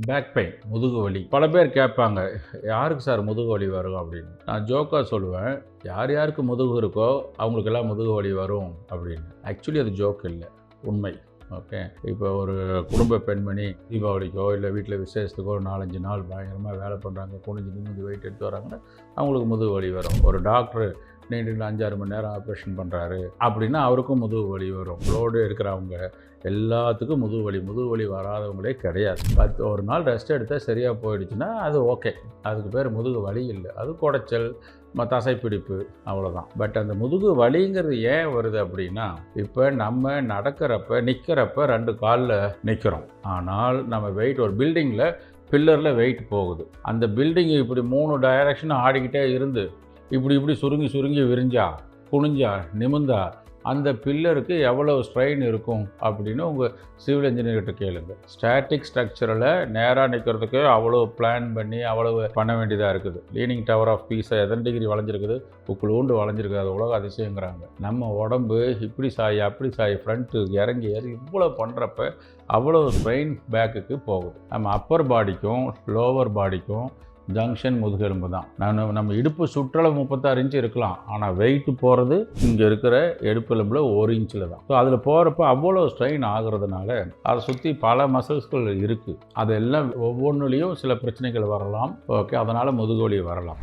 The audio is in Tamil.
பேக் பெயின், முதுகு வலி. பல பேர் கேட்பாங்க, யாருக்கு சார் முதுகு வலி வரும் அப்படின்னு. நான் ஜோக்காக சொல்லுவேன், யார் யாருக்கு முதுகு இருக்கோ அவங்களுக்கெல்லாம் முதுகு வலி வரும் அப்படின்னு. ஆக்சுவலி அது ஜோக் இல்லை, உண்மை. ஓகே, இப்போ ஒரு குடும்ப பெண்மணி தீபாவளிக்கோ இல்லை வீட்டில் விசேஷத்துக்கோ 4-5 நாள் பயங்கரமாக வேலை பண்ணுறாங்க, குனிஞ்சு நிமிந்து வெயிட் எடுத்து வராங்கன்னா அவங்களுக்கு முதுகு வலி வரும். ஒரு டாக்டர் நீண்டு 5-6 மணி நேரம் ஆப்ரேஷன் பண்ணுறாரு அப்படின்னா அவருக்கும் முதுகு வலி வரும். லோடு எடுக்கிறவங்க எல்லாத்துக்கும் முதுகு வலி வராதவங்களே கிடையாது. ஒரு நாள் ரெஸ்ட் எடுத்தால் சரியாக போயிடுச்சுன்னா அது ஓகே, அதுக்கு பேர் முதுகு வலி இல்லை, அது குடைச்சல், தசைப்பிடிப்பு, அவ்வளோதான். பட் அந்த முதுகு வலிங்கிறது ஏன் வருது அப்படின்னா, இப்போ நம்ம நடக்கிறப்ப நிற்கிறப்ப 2 காலில் நிற்கிறோம். ஆனால் நம்ம வெயிட் ஒரு பில்டிங்கில் பில்லரில் வெயிட் போகுது. அந்த பில்டிங்கு இப்படி 3 டைரக்ஷன் ஆடிக்கிட்டே இருந்து இப்படி சுருங்கி விரிஞ்சா, குனிஞ்சா, நிமிந்தா அந்த பில்லருக்கு எவ்வளவு ஸ்ட்ரெயின் இருக்கும் அப்படின்னு உங்கள் சிவில் இன்ஜினியர்கிட்ட கேளுங்க. ஸ்டாட்டிக் ஸ்ட்ரக்சரில் நேராக நிற்கிறதுக்கு அவ்வளோ பிளான் பண்ணி அவ்வளவு பண்ண வேண்டியதாக இருக்குது. லீனிங் டவர் ஆஃப் பீஸை எத்தனை டிகிரி வளைஞ்சிருக்குது, உக்குளூண்டு வளைஞ்சிருக்குது, அது உலக அதிசயங்கிறாங்க. நம்ம உடம்பு இப்படி சாய் அப்படி சாய் ஃப்ரண்ட்டு இறங்கி இவ்வளோ பண்ணுறப்ப அவ்வளோ ஸ்ட்ரெயின் பேக்குக்கு போகுது. நம்ம அப்பர் பாடிக்கும் லோவர் பாடிக்கும் ஜங்ஷன் முதுகெலும்பு தான். நம்ம இடுப்பு சுற்றளவு 36 இன்ச்சு இருக்கலாம், ஆனால் வெயிட்டு போகிறது இங்கே இருக்கிற இடுப்பெலும்பில் 1 இன்ச்சில் தான். ஸோ அதில் போகிறப்ப அவ்வளோ ஸ்ட்ரெயின் ஆகுறதுனால அதை சுற்றி பல மசில்ஸ்கள் இருக்குது. அதெல்லாம் ஒவ்வொன்றுலேயும் சில பிரச்சனைகள் வரலாம். ஓகே, அதனால் முதுகு வலி வரலாம்.